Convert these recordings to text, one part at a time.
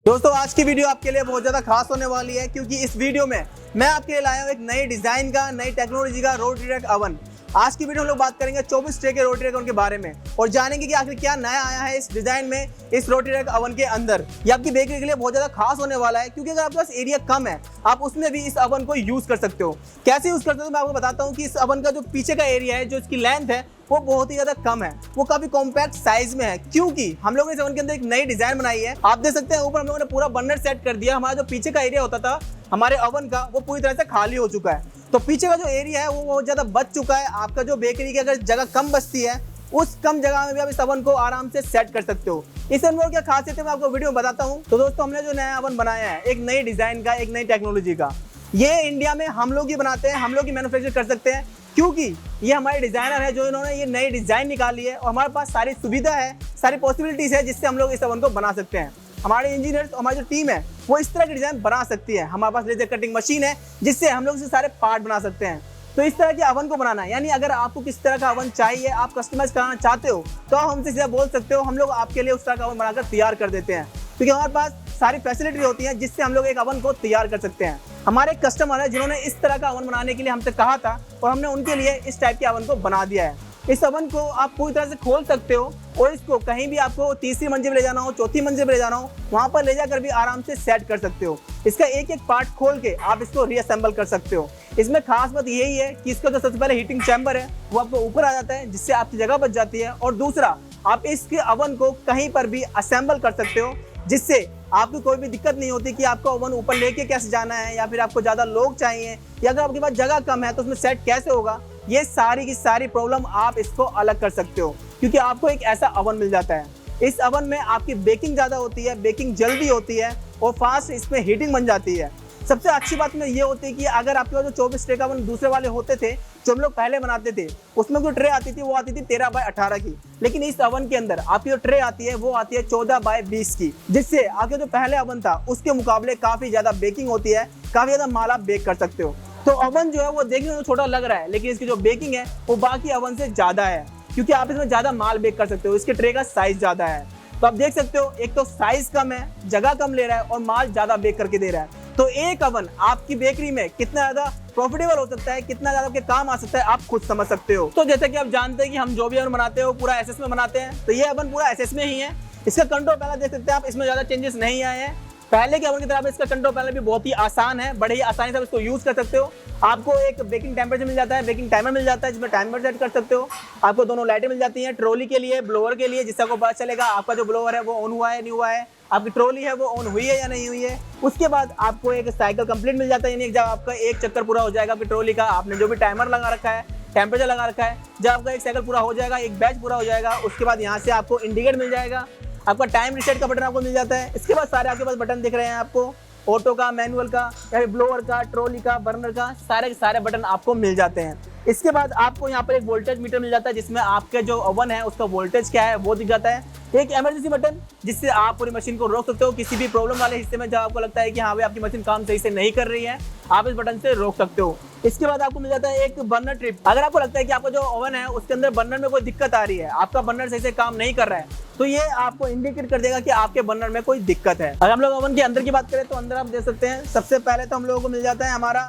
दोस्तों आज की वीडियो आपके लिए बहुत ज़्यादा खास होने वाली है क्योंकि इस वीडियो में मैं आपके लिए लाया हूँ एक नई डिज़ाइन का, नई टेक्नोलॉजी का रोटरी रैक अवन। आज की वीडियो में लोग बात करेंगे 24 ट्रे के रोटरी रैक अवन के बारे में और जानेंगे कि आखिर क्या नया आया है इस डिज़ाइन में, इस रोटरी रैक अवन के अंदर। ये आपकी बेकरी के लिए बहुत ज़्यादा खास होने वाला है क्योंकि अगर आपके पास एरिया कम है आप उसमें भी इस अवन को यूज़ कर सकते हो। कैसे यूज़ करते हो मैं आपको बताता हूँ कि इस अवन का जो पीछे का एरिया है, जो इसकी लेंथ है वो बहुत ही ज़्यादा कम है, वो काफ़ी कॉम्पैक्ट साइज में है क्योंकि हम लोगों ने इस ओवन के अंदर एक नई डिज़ाइन बनाई है। आप देख सकते हैं ऊपर हम लोगों ने पूरा बर्नर सेट कर दिया। हमारा जो पीछे का एरिया होता था हमारे ओवन का वो पूरी तरह से खाली हो चुका है, तो पीछे का जो एरिया है वो बहुत ज़्यादा बच चुका है। आपका जो बेकरी की अगर जगह कम बचती है उस कम जगह में भी आप इस ओवन को आराम से सेट कर सकते हो। इस ओवन की क्या खासियत है मैं आपको वीडियो में बताता हूँ। तो दोस्तों हमने जो नया ओवन बनाया है एक नई डिज़ाइन का, एक नई टेक्नोलॉजी का, ये इंडिया में हम लोग ही बनाते हैं, हम लोग ही मैन्युफैक्चर कर सकते हैं क्योंकि ये हमारे डिज़ाइनर है जो इन्होंने ये नई डिज़ाइन निकाली है और हमारे पास सारी सुविधा है, सारी पॉसिबिलिटीज़ है जिससे हम लोग इस ओवन को बना सकते हैं। हमारे इंजीनियर्स, हमारी जो टीम है वो इस तरह की डिज़ाइन बना सकती है। हमारे पास लेजर कटिंग मशीन है जिससे हम लोग इससे सारे पार्ट बना सकते हैं। तो इस तरह के ओवन को बनाना है, यानी अगर आपको किस तरह का ओवन चाहिए, आप कस्टमाइज कराना चाहते हो तो आप हमसे सीधा बोल सकते हो, हम लोग आपके लिए उस तरह का ओवन बनाकर तैयार कर देते हैं क्योंकि हमारे पास सारी फैसिलिटी होती है जिससे हम लोग एक ओवन को तैयार कर सकते हैं। हमारे कस्टमर है जिन्होंने इस तरह का ओवन बनाने के लिए हमसे कहा था और हमने उनके लिए इस टाइप के ओवन को बना दिया है। इस ओवन को आप पूरी तरह से खोल सकते हो और इसको कहीं भी आपको तीसरी मंजिल पर ले जाना हो, चौथी मंजिल पर ले जाना हो, वहाँ पर ले जाकर भी आराम से सेट कर सकते हो। इसका एक एक पार्ट खोल के आप इसको रीअसेंबल कर सकते हो। इसमें खास बात यही है कि इसका जो सबसे पहले हीटिंग चैम्बर है वो आपको ऊपर आ जाता है जिससे आपकी जगह बच जाती है, और दूसरा आप इसके ओवन को कहीं पर भी असेंबल कर सकते हो जिससे आपको कोई भी दिक्कत नहीं होती कि आपका ओवन ऊपर लेके कैसे जाना है, या फिर आपको ज़्यादा लोग चाहिए, या अगर आपके पास जगह कम है तो उसमें सेट कैसे होगा। ये सारी की सारी प्रॉब्लम आप इसको अलग कर सकते हो क्योंकि आपको एक ऐसा ओवन मिल जाता है। इस ओवन में आपकी बेकिंग ज़्यादा होती है, बेकिंग जल्दी होती है और फास्ट इसमें हीटिंग बन जाती है। सबसे अच्छी बात में ये होती है कि अगर आपके पास जो 24 ट्रे का ओवन दूसरे वाले होते थे जो हम लोग पहले बनाते थे उसमें जो ट्रे आती थी वो आती थी 13x18 की, लेकिन इस ओवन के अंदर आपकी जो ट्रे आती है वो आती है 14x20 की, जिससे आपके जो पहले ओवन था उसके मुकाबले काफ़ी ज़्यादा बेकिंग होती है, काफ़ी ज़्यादा माल आप बेक कर सकते हो। तो ओवन जो है वो देखने में छोटा लग रहा है लेकिन इसकी जो बेकिंग है वो बाकी ओवन से ज़्यादा है क्योंकि आप इसमें ज़्यादा माल बेक कर सकते हो। इसके ट्रे का साइज़ ज़्यादा है, तो आप देख सकते हो एक तो साइज़ कम है, जगह कम ले रहा है और माल ज़्यादा बेक करके दे रहा है। तो एक ओवन आपकी बेकरी में कितना ज़्यादा प्रॉफिटेबल हो सकता है, कितना ज़्यादा आपके काम आ सकता है, आप खुद समझ सकते हो। तो जैसे कि आप जानते हैं कि हम जो भी ओवन बनाते हैं वो पूरा एसएस में बनाते हैं, तो ये ओवन पूरा एसएस में ही है। इसका कंट्रोल पैनल देख सकते हैं आप, इसमें ज़्यादा चेंजेस नहीं आए हैं। पहले के ओवन की तरह इसका कंट्रोल पैनल भी बहुत ही आसान है, बड़े ही आसानी से आप इसको यूज़ कर सकते हो। आपको एक बेकिंग टेम्परेचर मिल जाता है, बेकिंग टाइमर मिल जाता है जिसमें टाइमर सेट कर सकते हो। आपको दोनों लाइटें मिल जाती हैं, ट्रॉली के लिए, ब्लोअर के लिए, जिससे आपको पता चलेगा आपका जो ब्लोअर है वो ऑन हुआ है नहीं हुआ है, आपकी ट्रॉली है वो ऑन हुई है या नहीं हुई है। उसके बाद आपको एक साइकिल कंप्लीट मिल जाता है, यानी जब आपका एक चक्कर पूरा हो जाएगा आपकी ट्रॉली का, आपने जो भी टाइमर लगा रखा है, टेम्परेचर लगा रखा है, जब आपका एक साइकिल पूरा हो जाएगा, एक बैच पूरा हो जाएगा, उसके बाद यहाँ से आपको इंडिकेट मिल जाएगा, आपका टाइम रिसेट का बटन आपको मिल जाता है। इसके बाद सारे आपके पास बटन दिख रहे हैं आपको, ऑटो का, मैनुअल का, या फिर ब्लोअर का, ट्रॉली का, बर्नर का, सारे के सारे बटन आपको मिल जाते हैं। इसके बाद आपको यहाँ पर एक वोल्टेज मीटर मिल जाता है जिसमें आपके जो ओवन है उसका वोल्टेज क्या है वो दिख जाता है। एक इमरजेंसी बटन जिससे आप पूरी मशीन को रोक सकते हो किसी भी प्रॉब्लम वाले हिस्से में, जब आपको लगता है कि हाँ भाई आपकी मशीन काम सही से नहीं कर रही है, आप इस बटन से रोक सकते हो। इसके बाद आपको मिल जाता है एक बर्नर ट्रिप। अगर आपको लगता है कि आपका जो ओवन है उसके अंदर बर्नर में कोई दिक्कत आ रही है, आपका बर्नर सही से काम नहीं कर रहा है, तो ये आपको इंडिकेट कर देगा कि आपके बर्नर में कोई दिक्कत है। अगर हम लोग ओवन के अंदर की बात करें तो अंदर आप देख सकते हैं सबसे पहले तो हम लोगों को मिल जाता है हमारा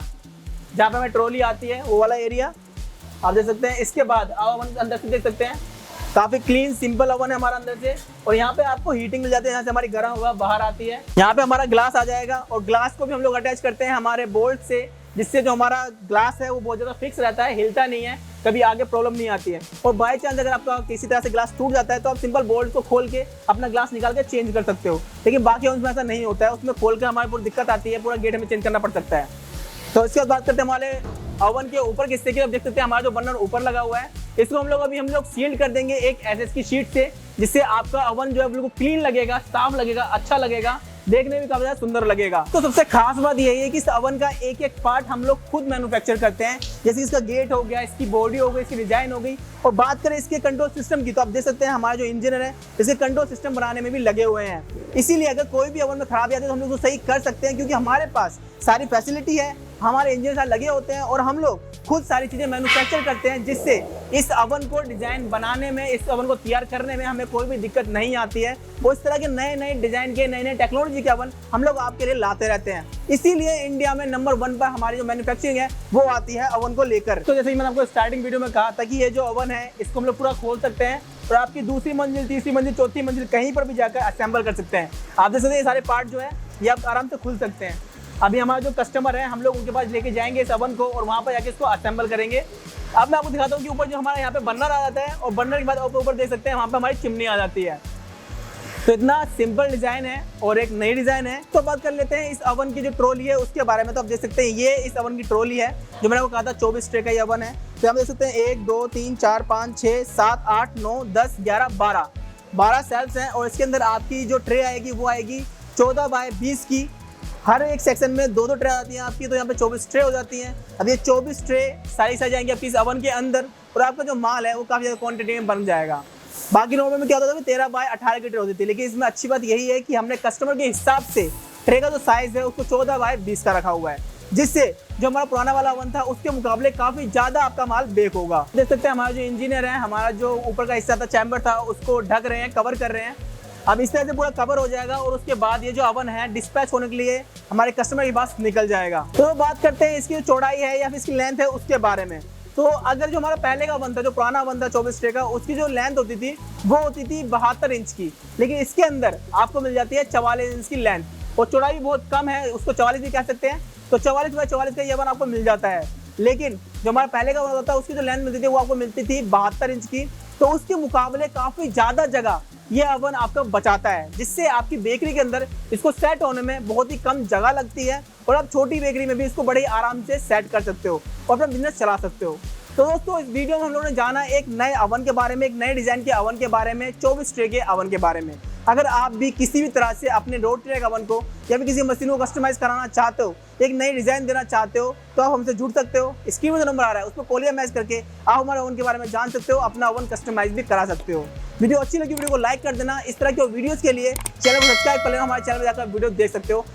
जहाँ पे हमें ट्रॉली आती है वो वाला एरिया आप देख सकते हैं। इसके बाद आप ओवन के अंदर से देख सकते हैं काफ़ी क्लीन सिंपल ओवन है हमारा अंदर से, और यहाँ पे आपको हीटिंग मिल जाती है, यहाँ से हमारी गर्म हवा बाहर आती है। यहाँ पे हमारा ग्लास आ जाएगा और ग्लास को भी हम लोग अटैच करते हैं हमारे बोल्ट से, जिससे जो हमारा ग्लास है वो बहुत ज़्यादा फिक्स रहता है, हिलता नहीं है, कभी आगे प्रॉब्लम नहीं आती है। और बाई चांस अगर आपका किसी तरह से ग्लास टूट जाता है तो आप सिंपल बोल्ट को खोल के अपना ग्लास निकाल के चेंज कर सकते हो, लेकिन बाकी ओवन में ऐसा नहीं होता है, उसमें खोल के हमारे पूरी दिक्कत आती है, पूरा गेट हमें चेंज करना पड़ सकता है। तो इसके बाद बात करते हैं हमारे ओवन के ऊपर के हिस्से की। आप देख सकते हैं हमारा जो बर्नर ऊपर लगा हुआ है इसको हम लोग सील्ड कर देंगे एक एसएस की शीट से, जिससे आपका ओवन जो है बिल्कुल क्लीन लगेगा, साफ लगेगा, अच्छा लगेगा, देखने में काफी ज्यादा सुंदर लगेगा। तो सबसे खास बात यही है कि इस ओवन का एक एक पार्ट हम लोग खुद मैन्युफैक्चर करते हैं, जैसे इसका गेट हो गया, इसकी बॉडी हो गई, इसकी डिजाइन हो गई, और बात करें इसके कंट्रोल सिस्टम की, तो आप देख सकते हैं हमारे जो इंजीनियर है इसके कंट्रोल सिस्टम बनाने में भी लगे हुए हैं। इसीलिए अगर कोई भी ओवन में खराबी आती है तो हम लोग उसको सही कर सकते हैं, क्योंकि हमारे पास सारी फैसिलिटी है, हमारे इंजीनियर लगे होते हैं और हम लोग खुद सारी चीज़ें मैन्युफैक्चर करते हैं, जिससे इस ओवन को डिज़ाइन बनाने में, इस ओवन को तैयार करने में हमें कोई भी दिक्कत नहीं आती है। वो इस तरह के नए नए डिज़ाइन के, नए नए टेक्नोलॉजी के ओवन हम लोग आपके लिए लाते रहते हैं। इसीलिए इंडिया में नंबर 1 पर हमारी जो मैन्युफैक्चरिंग है वो आती है ओवन को लेकर। तो जैसे ही मैंने आपको स्टार्टिंग वीडियो में कहा था कि ये जो ओवन है इसको हम लोग पूरा खोल सकते हैं और आपकी दूसरी मंजिल, तीसरी मंजिल, चौथी मंजिल कहीं पर भी जाकर असेंबल कर सकते हैं। आप देख सकते हैं ये सारे पार्ट जो है ये आप आराम से खुल सकते हैं। अभी हमारा जो कस्टमर है हम लोग उनके पास लेके जाएंगे इस ओवन को और वहाँ पर जाके इसको असेंबल करेंगे। अब मैं आपको दिखाता हूँ कि ऊपर जो हमारा यहाँ पे बर्नर आ जाता है और बर्नर के बाद ऊपर देख सकते हैं वहाँ पे हमारी चिमनी आ जाती है। तो इतना सिंपल डिज़ाइन है और एक नई डिज़ाइन है। तो बात कर लेते हैं इस ओवन की जो ट्रॉली है उसके बारे में। तो आप देख सकते हैं ये इस ओवन की ट्रॉली है जो मैंने आपको कहा था 24 ट्रे का ये ओवन है। तो हम देख सकते हैं 1 2 3 4 5 6 7 8 9 10 11 12 सेल्स हैं और इसके अंदर आपकी जो ट्रे आएगी वो आएगी 14 बाय 20 की। हर एक सेक्शन में 2 ट्रे आती हैं आपकी, तो यहाँ पे 24 ट्रे हो जाती हैं। अब ये 24 ट्रे सारी जाएंगी आपकी इस ओवन के अंदर और आपका जो माल है वो काफ़ी ज़्यादा क्वांटिटी में बन जाएगा। बाकी नॉर्मल में क्या होता था कि 13 बाय 18 की ट्रे होती थी, लेकिन इसमें अच्छी बात यही है कि हमने कस्टमर के हिसाब से ट्रे का जो साइज़ है उसको 14 बाय 20 का रखा हुआ है, जिससे जो हमारा पुराना वाला ओवन था उसके मुकाबले काफ़ी ज़्यादा आपका माल बेक होगा। देख सकते हैं हमारा जो इंजीनियर है, हमारा जो ऊपर का हिस्सा था, चैम्बर था, उसको ढक रहे हैं, कवर कर रहे हैं। अब इस तरह से पूरा कवर हो जाएगा और उसके बाद ये जो ओवन है डिस्पैच होने के लिए हमारे कस्टमर के पास निकल जाएगा। तो बात करते हैं इसकी जो चौड़ाई है या फिर इसकी लेंथ है उसके बारे में। तो अगर जो हमारा पहले का ओवन था, जो पुराना ओवन था 24 ट्रे का, उसकी जो लेंथ होती थी वो होती थी 72 इंच की, लेकिन इसके अंदर आपको मिल जाती है 44 इंच की लेंथ और चौड़ाई भी बहुत कम है, उसको 44 भी कह सकते हैं। तो 44 बाय 44 का ये ओवन आपको मिल जाता है। लेकिन जो हमारा पहले का ओवन होता है उसकी जो लेंथ मिलती थी वो आपको मिलती थी 72 इंच की, तो उसके मुकाबले काफ़ी ज़्यादा जगह ये ओवन आपका बचाता है, जिससे आपकी बेकरी के अंदर इसको सेट होने में बहुत ही कम जगह लगती है और आप छोटी बेकरी में भी इसको बड़े आराम से सेट कर सकते हो और अपना बिजनेस चला सकते हो। तो दोस्तों इस वीडियो में हम लोगों ने जाना एक नए ओवन के बारे में, एक नए डिज़ाइन के ओवन के बारे में, 24 ट्रे के ओवन के बारे में। अगर आप भी किसी भी तरह से अपने रोटी ट्रे ओवन को या फिर किसी मशीन को कस्टमाइज कराना चाहते हो, एक नई डिज़ाइन देना चाहते हो, तो आप हमसे जुड़ सकते हो। स्क्रीन में जो नंबर आ रहा है उस पर कॉल या मैसेज करके आप हमारे ओवन के बारे में जान सकते हो, अपना ओवन कस्टमाइज भी करा सकते हो। वीडियो अच्छी लगी वीडियो को लाइक कर देना। इस तरह के वीडियोस के लिए चैनल को सब्सक्राइब कर लेना, हमारे चैनल में जाकर वीडियो देख सकते हो।